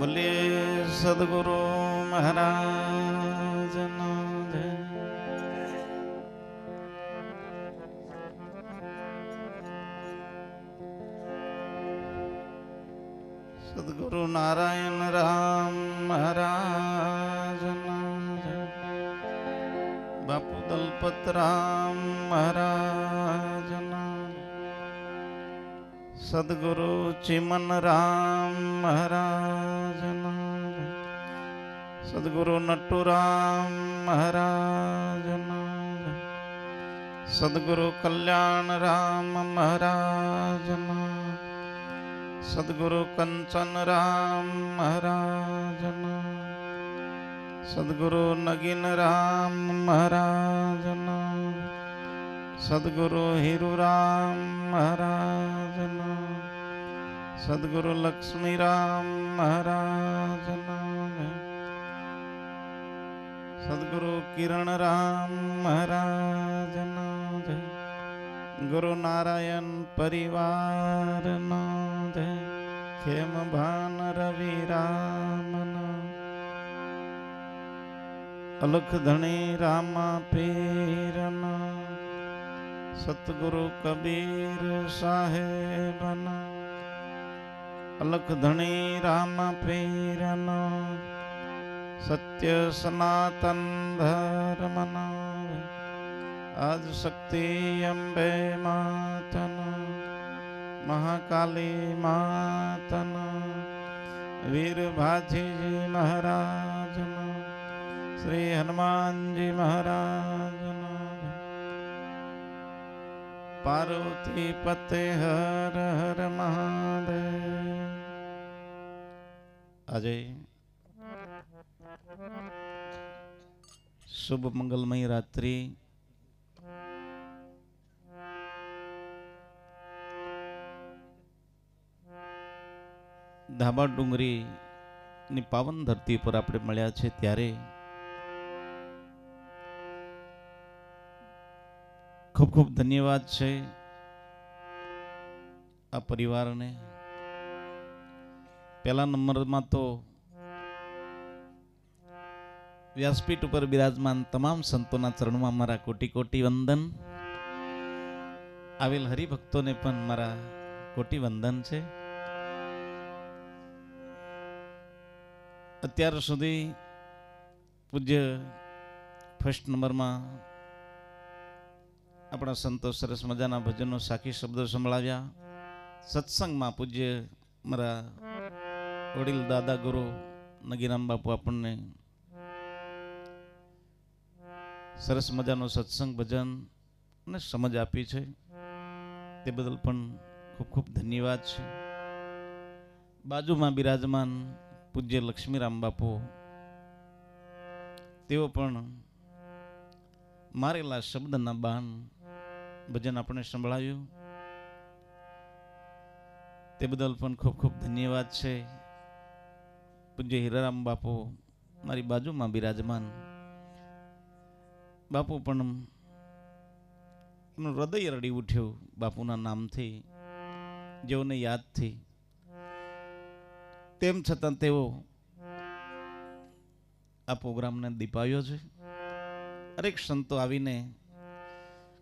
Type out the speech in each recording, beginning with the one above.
બોલીએ સદગુરુ મહારાજ નો જય. સદગુરુ નારાયણ રામ મહારાજ નો જય. બાપુ દલપત રામ મહારાજ નો. સદગુરુ ચિમન રામ મહારાજ નો. સદગુરુ નટુરામ મહારાજ નો. સદગુરુ કલ્યાણ રામ મહારાજ નો. સદગુરુ કંચન રામ મહારાજ નો. સદગુરુ નગીન રામ મહારાજ નો. સદગુરુ હીરુરામ મહારાજ નો. સદગુરુ લક્ષ્મીરામ મહારાજ નો. સદગુરુ કિરણ રામ મહારાજ નો. ગુરુ નારાયણ પરિવાર નો. ખેમ ભાન રવિ રામ નો. અલખ ધણી રામા પીર નો. સતગુરુ કબીર સાહેબ નો. અલખ ધણી રામા પીર નો. સત્ય સનાતન ધર્મ નો. આજ શક્તિ અંબે માતનો. મહાકાલી માતનો. વીર ભાજીજી મહારાજનો. શ્રી હનુમાનજી મહારાજનો. પાર્વતી પતે હર હર મહાદેવ. આજે શુભ મંગલમય રાત્રિ ધાબા ડુંગરી ની પાવન ધરતી પર આપણે મળ્યા છે ત્યારે ખૂબ ખૂબ ધન્યવાદ છે આ પરિવારને. પહેલા નંબરમાં તો વ્યાસપીઠ ઉપર બિરાજમાન તમામ સંતોના ચરણમાં મારા કોટી કોટી વંદન. આવેલ હરિભક્તોને પણ મારા કોટી વંદન છે. અત્યાર સુધી પૂજ્ય ફર્સ્ટ નંબરમાં આપણા સંતો સરસ મજાના ભજનો સાખી શબ્દો સંભળાવ્યા. સત્સંગમાં પૂજ્ય મારા વડીલ દાદા ગુરુ નગીરામ બાપુ આપણને સરસ મજાનો સત્સંગ ભજન અને સમજ આપી છે. તે બદલ પણ ખૂબ ખૂબ ધન્યવાદ છે. બાજુમાં બિરાજમાન પૂજ્ય લક્ષ્મીરામ બાપુ, તેઓ પણ મારેલા શબ્દના બાણ ભજન આપણે સંભળાવ્યું. તે બદલ પણ ખૂબ ખૂબ ધન્યવાદ છે. પૂજ્ય હીરારામ બાપુ મારી બાજુમાં બિરાજમાન બાપુ પણ હૃદય રડી ઉઠ્યું બાપુના નામથી, જેઓને યાદથી. તેમ છતાં તેઓ આ પ્રોગ્રામને દીપાવ્યો છે. દરેક સંતો આવીને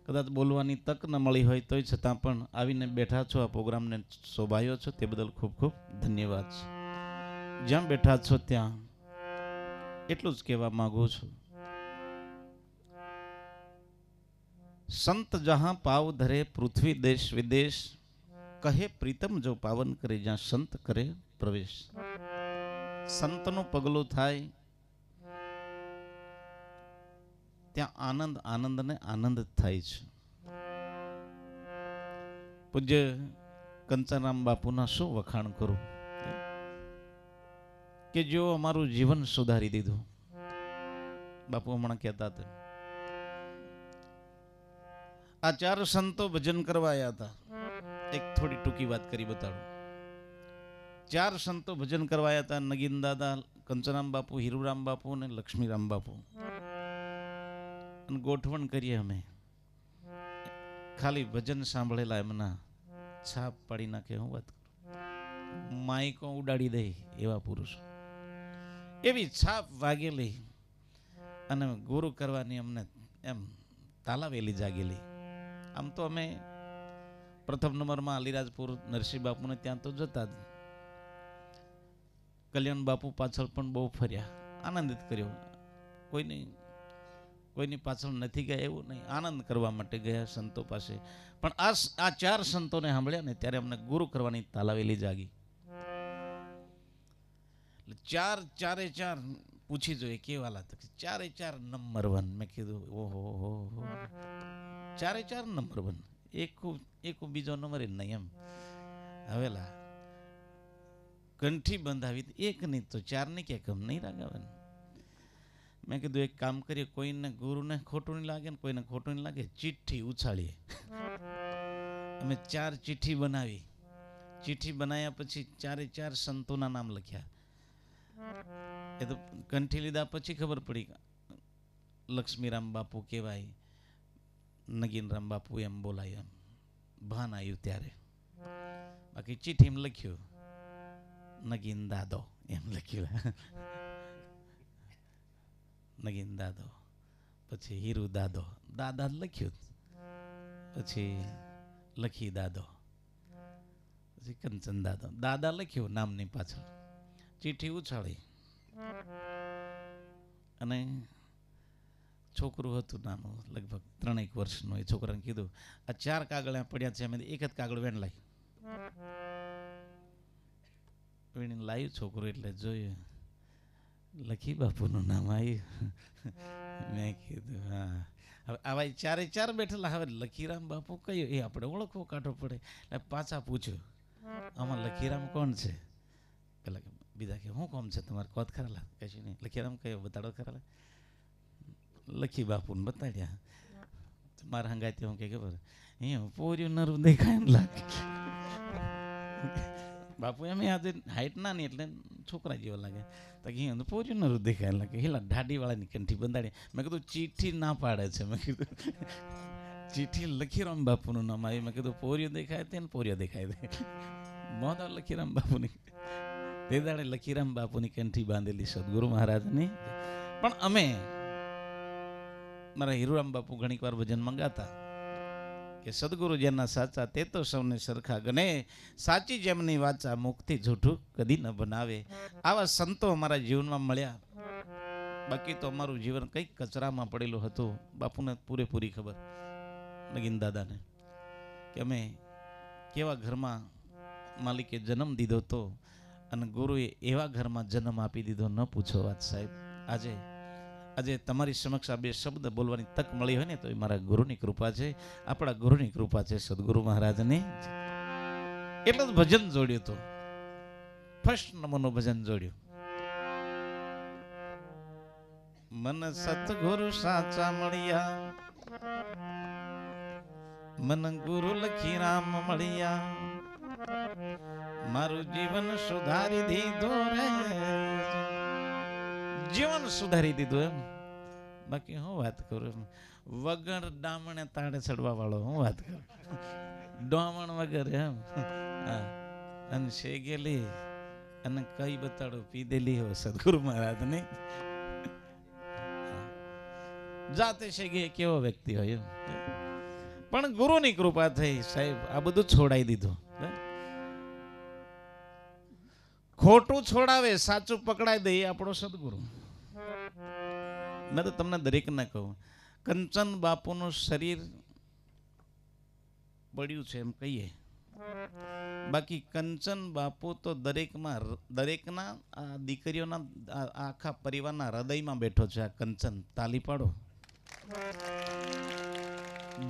કદાચ બોલવાની તક ન મળી હોય તોય છતાં પણ આવીને બેઠા છો, આ પ્રોગ્રામને શોભાયો છો. તે બદલ ખૂબ ખૂબ ધન્યવાદ છે. જ્યાં બેઠા છો ત્યાં એટલું જ કહેવા માંગુ છું, સંત જહાં પાવ ધરે પૃથ્વી દેશ વિદેશ, કહે પ્રીતમ જો પાવન કરે જ્યાં સંત કરે પ્રવેશ. સંતનું પગલું થાય ત્યાં આનંદ આનંદ ને આનંદ થાય છે. પૂજ્ય કંચનરામ બાપુના શું વખાણ કરું કે જેઓ અમારું જીવન સુધારી દીધું. બાપુ હમણાં કહેતા હતા, આ ચાર સંતો ભજન કરવા આવ્યા હતા. એક થોડી ટૂંકી વાત કરી બતાડું. ચાર સંતો ભજન કરવા આવ્યા હતા. નગીન દાદા, કંચનરામ બાપુ, હીરુરામ બાપુ અને લક્ષ્મીરામ બાપુ. અને ગોઠવણ કરીએ અમે. ખાલી ભજન સાંભળેલા એમના છાપ પાડી નાખે. હું વાત કરું, માઇકો ઉડાડી દે એવા પુરુષ. એવી છાપ વાગેલી અને ગુરુ કરવાની અમને એમ તાલાવેલી જાગેલી. આમ તો અમે પ્રથમ નંબરમાં અલીરાજપુર નરસિંહ બાપુને ત્યાં તો જતા જ. કલ્યાણ બાપુ પાછળ પણ બહુ ફર્યા, આનંદિત કર્યો. કોઈની પાછળ નથી ગયા એવું નહીં, આનંદ કરવા માટે ગયા સંતો પાસે. પણ આ ચાર સંતોને સાંભળ્યા ને ત્યારે અમને ગુરુ કરવાની તાલાવેલી જાગી. ચારે ચાર પૂછી જોઈએ કેવાલા, ચારે ચાર નંબર 1. મેં કીધું ઓહો, ચારે ચાર નંબર 1, એક બીજો નંબર નહીં એમ. હવેલા કંઠી બંધાવી એક નહીં તો 4 ની કે કમ નહીં રાગાવાનું. મેં કીધું એક કામ કરીએ, કોઈને ગુરુને ખોટું નહીં લાગે ને કોઈને ખોટું નહીં લાગે, ચિઠ્ઠી ઉછાળીએ. અમે 4 ચિઠ્ઠી બનાવી. ચિઠ્ઠી બનાવ્યા પછી ચારે ચાર સંતોના નામ લખ્યા. એ તો કંઠી લીધા પછી ખબર પડી લક્ષ્મીરામ બાપુ કહેવાય, નગીનરામ બાપુ એમ બોલાય, એમ ભાન આવ્યું ત્યારે. બાકી ચિઠ્ઠીમાં લખ્યું નગીન દાદો એમ લખ્યું. નગીન દાદો, પછી હીરુ દાદો, દાદા લખ્યું, પછી લખી દાદો, પછી કંચન દાદો, દાદા લખ્યું નામની પાછળ. ચિઠ્ઠી ઉછાળી અને છોકરું હતું નાનું, લગભગ 3 વર્ષનું. એ છોકરાને કીધું આ 4 કાગળિયા પડ્યા છે, અમે એક જ કાગળ વેણ લાવી. વેણીને લાવ્યું છોકરું, એટલે જોયું લખી બાપુનું નામ આવ્યું. મેં કીધું હા. હવે આવા ચારે ચાર બેઠેલા, હવે લખીરામ બાપુ કયો એ આપણે ઓળખવો કાઢવો પડે. એટલે પાછા પૂછ્યું આમાં લખીરામ કોણ છે? પેલા બીજા કે શું કોમ છે તમારે, કોત ખરાલા? કશું નહીં. લખીરામ કયો બતાડો ખરાલા? લખી બાપુને બતાડ્યા. મારા હંગાતી હું કે ખબર અહીંયા પોર્યું નરું દેખાય લાગે. બાપુ એમ આજે હાઈટ ના નહીં એટલે છોકરા જેવા લાગે. તો અહીંયા પોર્યું નરું દેખાય લાગે. હેલા ઢાડીવાળાની કંઠી બંધાડી. મેં કીધું ચિઠ્ઠી ના પાડે છે. મેં કીધું ચિઠ્ઠી લખીરામ બાપુનું નામ આવ્યું. મેં કીધું પોર્યું દેખાય તે ને પોર્યો દેખાય દે. મોદા લખીરામ બાપુની તે દાડે લખીરામ બાપુની કંઠી બાંધેલી સદગુરુ મહારાજની. પણ અમે મારા હીરુરામ બાપુ ઘણીક વાર ભજન મંગાતા કે સદગુરુ જેના સાચા તે તો સૌને સરખા ગણે, સાચી જેમની વાચા મુક્તિ જૂઠું કદી ન બનાવે. આવા સંતો અમારા જીવનમાં મળ્યા. બાકી તો અમારું જીવન કંઈક કચરામાં પડેલું હતું. બાપુને પૂરેપૂરી ખબર, નગીન દાદાને, કે અમે કેવા ઘરમાં માલિકે જન્મ દીધો તો, અને ગુરુએ એવા ઘરમાં જન્મ આપી દીધો, ન પૂછો વાત સાહેબ. આજે તમારી સમક્ષ આ 2 શબ્દ બોલવાની તક મળી હોય ને તો એ મારા ગુરુની કૃપા છે, આપણા ગુરુની કૃપા છે, સદગુરુ મહારાજની. એટલે જ ભજન જોડ્યું હતું, ફર્સ્ટ નંબરનું ભજન જોડ્યું. મન સતગુરુ સાચા મળ્યા, મન ગુરુ લખીરામ મળ્યા, મારું જીવન સુધારી દીધું રે. જીવન સુધારી દીધું એમ. બાકી હું વાત કરું, વગર ડામણે તાળે ચડવા વાળો હું વાત કરું, ડામણ વગર એમ. અને શેગેલી અને કઈ બતાડો પીધેલી હો સદગુરુ મહારાજ ને. જાતે શેગે કેવો વ્યક્તિ હોય એમ. પણ ગુરુની કૃપા થઈ સાહેબ, આ બધું છોડાઈ દીધું. ખોટું છોડાવે, સાચું પકડાઈ દે, આપણો સદગુરુ. મેં તો તમને દરેક ને કહું, કંચન બાપુનું શરીર પડ્યું છે એમ કહીએ, બાકી કંચન બાપુ તો દરેકના દીકરીઓના આખા પરિવારના હૃદયમાં બેઠો છે. આ કંચન તાલી પાડો,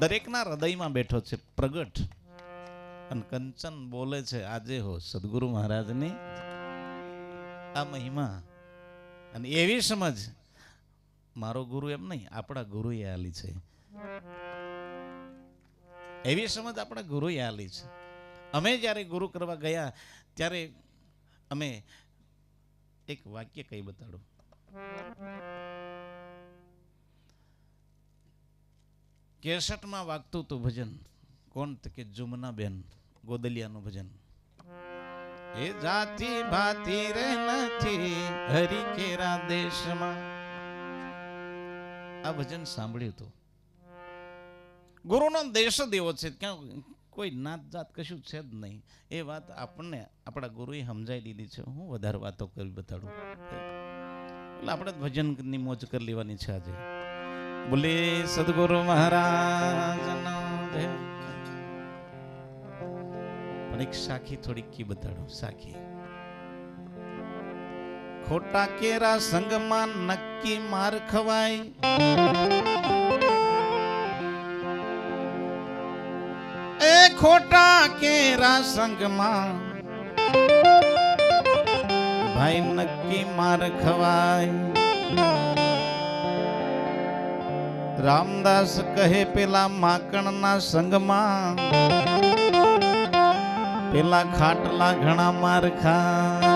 દરેકના હૃદયમાં બેઠો છે પ્રગટ. અને કંચન બોલે છે આજે હો સદગુરુ મહારાજની આ મહિમા. અને એવી સમજ મારો ગુરુ એમ નહીં, આપણા ગુરુએ આલી છે. એવી સમજ આપણા ગુરુએ આલી છે. અમે જ્યારે ગુરુ કરવા ગયા ત્યારે અમે એક વાક્ય કઈ બતાડું. કેસટમાં વાગતું હતું ભજન. કોણ? કે જુમના બેન ગોદલિયાનું ભજન. એ જાતિ ભાતી રે નથી હરિ કેરા દેશમાં. આ ભજન સાંભળ્યું હતું. ગુરુનો દેશ દેવો છે, ક્યાં કોઈ નાત જાત કશું છે જ નહીં. એ વાત આપણને આપણા ગુરુએ સમજાવી દીધી છે. હું વધારે વાતો કરી બતાડું એટલે આપણે ભજનની મોજ કરી લેવાની છે આજે. બોલે સદગુરુ મહારાજનો જય. પણ એક સાખી થોડીક કી બતાડો. સાખી ખોટા કેરા સંગમાં નક્કી માર ખવાય. એ ખોટા કેરા સંગમાં ભાઈ નક્કી માર ખવાય. રામદાસ કહે પેલા માકણના સંગમાં પેલા ખાટલા ઘણા માર ખાય.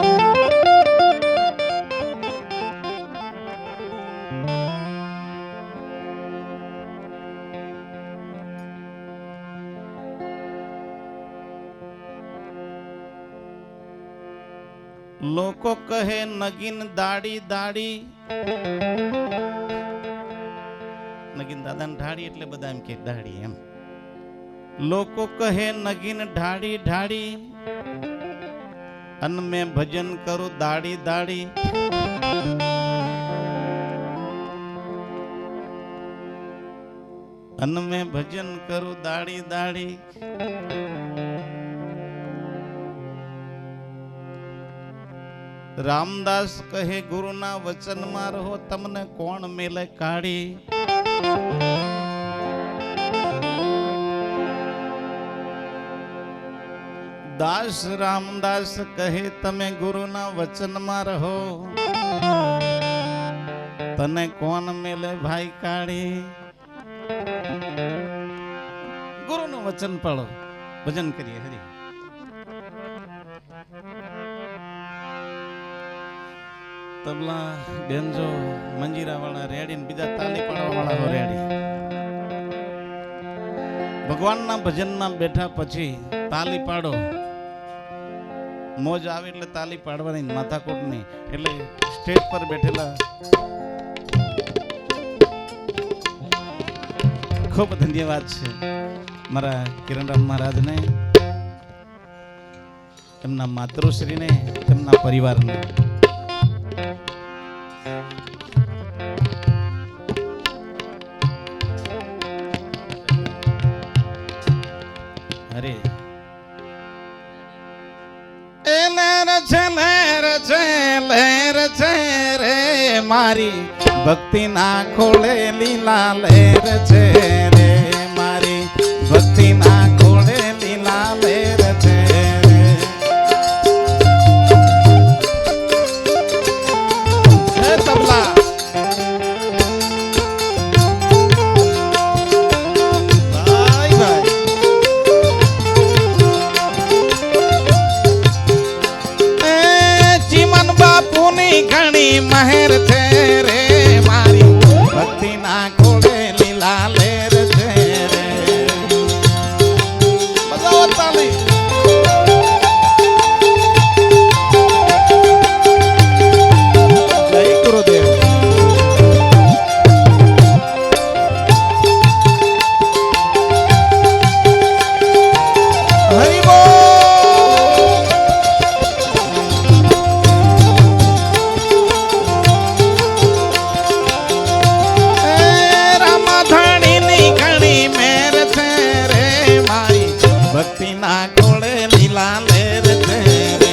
લોકો કહે નગીન દાડી દાડી. નગીન દાદાને ઢાળી એટલે બધા એમ કે દાડી એમ. લોકો કહે નગીન ઢાળી ઢાળી અન મેં ભજન કરું દાડી દાડી. અન મેં ભજન કરું દાડી દાડી. રામદાસ કહે ગુરુના વચનમાં રહો તમને કોણ મેલે કાઢી. દાસ રામદાસ કહે તમે ગુરુના વચનમાં રહો તને કોણ મેલે ભાઈ કાઢી. ગુરુનું વચન પાળો, ભજન કરીએ. હરી તબલા બેન્જો મંજીરા વાળા રેડી ને બીજા તાલી પાડવા વાળા રેડી. ભગવાનના ભજનમાં બેઠા પછી તાલી પાડો. મોજ આવે એટલે તાલી પાડવાની, માથાકૂટ નહીં. એટલે સ્ટેજ પર બેઠેલા ખૂબ ધન્યવાદ છે મારા કિરણરામ મહારાજને, એમના માતૃશ્રીને, તેમના પરિવારને. અરે લહેર છે રે મારી ભક્તિ ના ખોળે લીલા લહેર છે રે મારી ભક્તિ ના ખોળે લીલા લહેર છે રે. તબલા ઘણી મહેર છે રે મારી ભક્તિ ના ખોળે લીલા લહેર છે રે. બજાવો તાલી. જય ગુરુદેવ. હરિ બોલ. ભક્તિ ના ખોળે લીલા લહેર છે રે.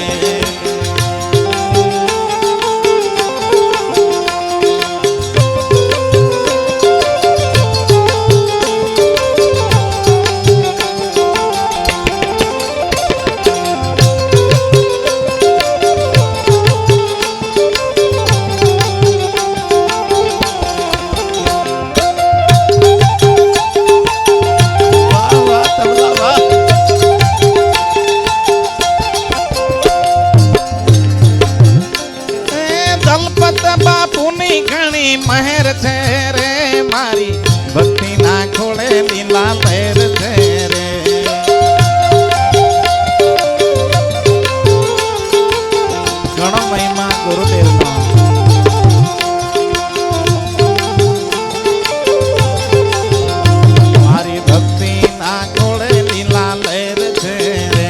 ઘણી મહેર છે રે મારી ભક્તિ ના ખોળે લીલા લહેર છે રે. ઘણો મહિમા ગુરુદેવનો. મારી ભક્તિ ના ખોળે લીલા લહેર છે રે.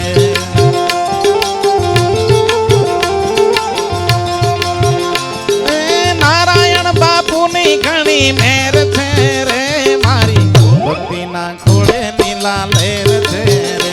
નારાયણ બાપુની ઘણી મેર છે રે. મારી ભક્તિ ના ખોળે લીલા લહેર છે રે.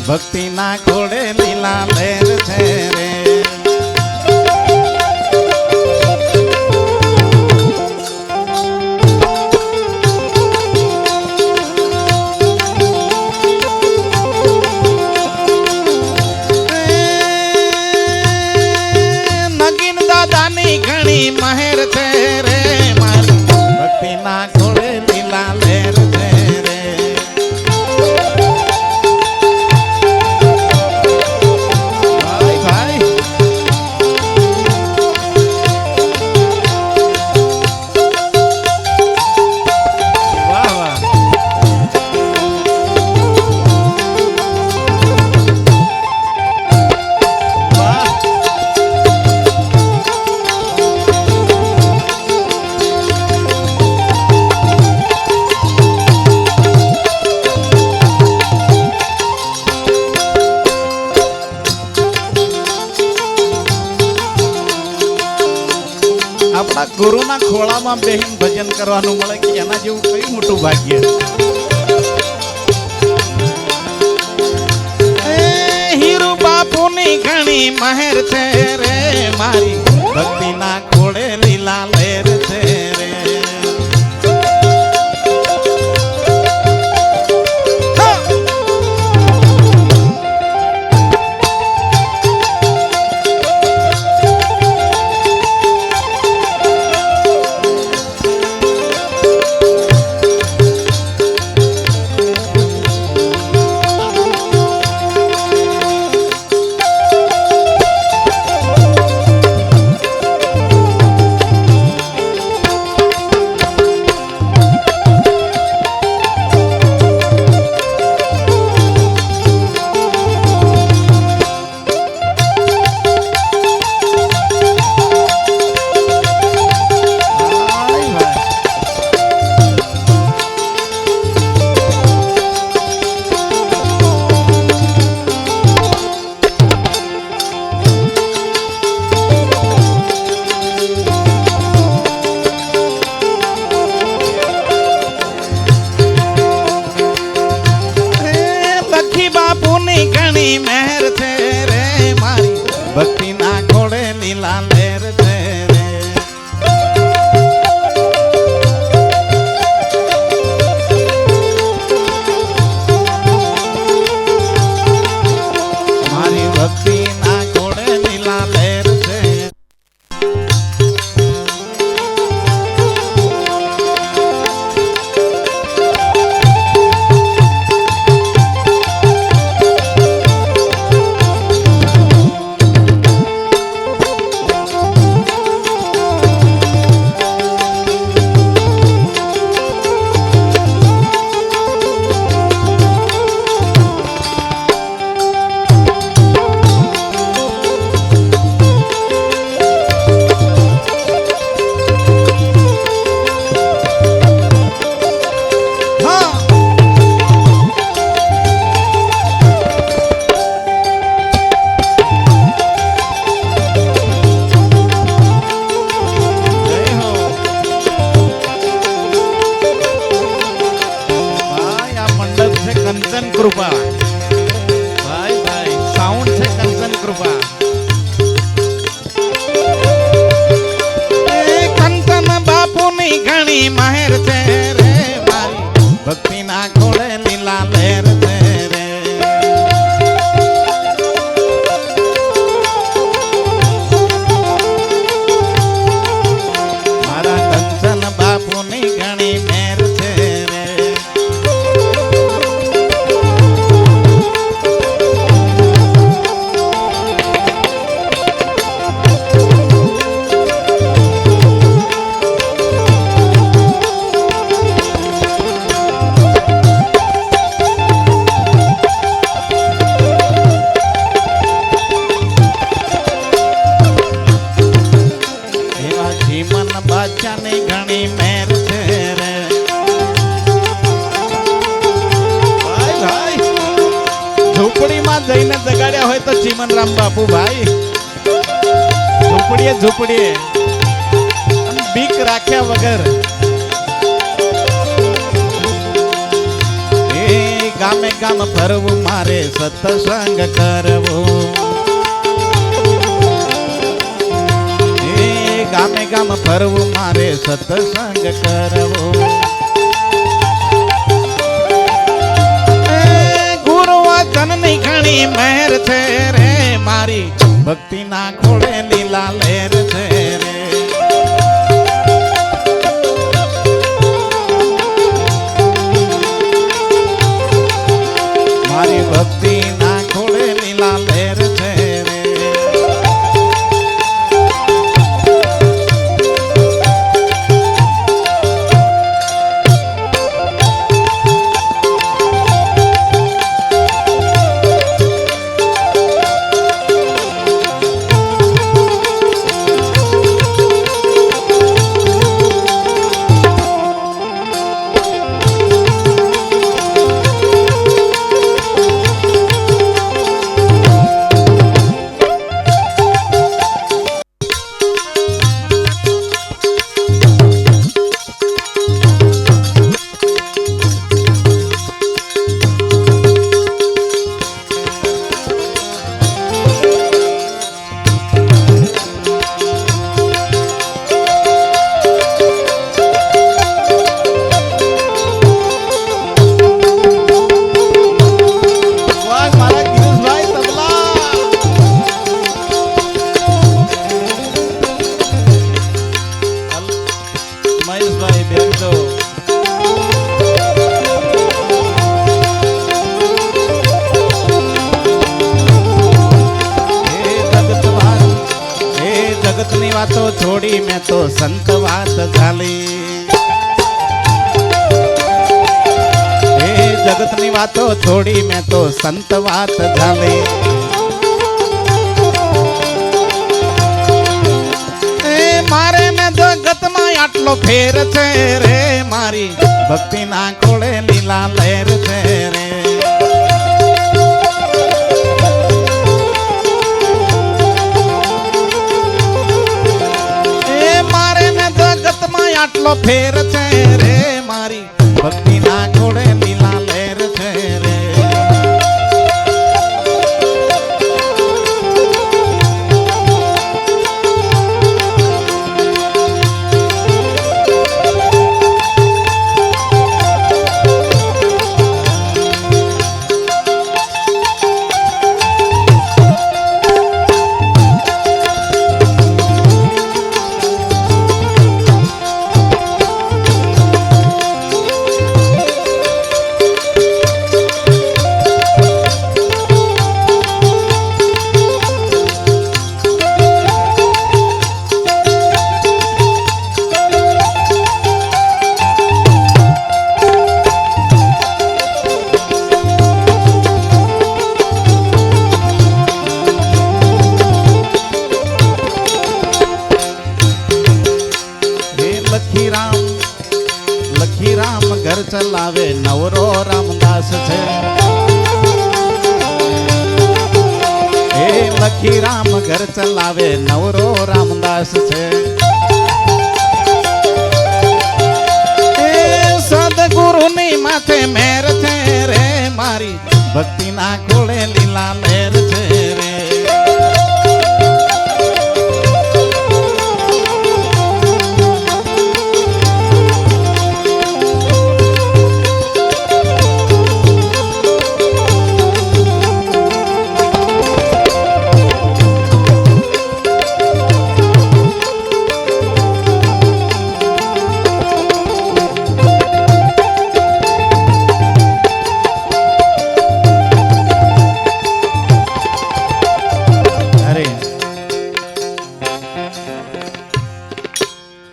ભક્તિ ના ઘોડે લીલા લહેર છે રે. નગીન દાદાની ઘણી મહેર છે રે. મારી ભક્તિ ના ઘોડે લીલા લહેર છે રે. આપણા ગુરુના ખોળામાં બેહીને ભજન કરવાનું મળે કે એના જેવું કઈ મોટું ભાગ્ય. હીરુ બાપુની ઘણી મહેર છે રે. મારી ભક્તિ ના ખોળે લીલા લહેર છે રે. ઘણી મહેર છે રે મારી ભક્તિના ખોળે લીલા લહેર છે રે. મારા કંચન બાપુની ઘણી મહેર છે રે. બાદશાહની ઘણી મહેર છે રે. ભાઈ ભાઈ ઝૂંપડીમાં જઈને જગાડ્યા હોય તો ચીમનરામ બાપુ ભાઈ ઝૂંપડીએ બીક રાખ્યા વગર એ ગામે ગામ ફરવું મારે સત્સંગ કરવું. ગામે ગામ ફરવું મારે સત્સંગ કરવો. ગુરુ વચનની ઘણી મહેર છે રે મારી ભક્તિના ખોળે લીલા લહેર છે રે. મારી ભક્તિના ખોળે લીલા લહેર છે રે. જગતની વાતો છોડી મેં તો સંત વાત ઝાલી. જગતની વાતો છોડી મેં તો સંત વાત ઝાલી. મારે ને જગતમાં આટલો ફેર છે રે મારી ભક્તિના ખોળે લીલા લહેર છે રે. આટલો ફેર છે રે મારી ભક્તિના ખોળે લીલા લહેર છે રે. લખીરામ ઘર ચલાવે નવરો રામદાસ છે. હે લખીરામ ઘર ચલાવે નવરો રામદાસ છે. સદગુરુની માથે મેર છે રે મારી ભક્તિના ખોળે લીલા લહેર છે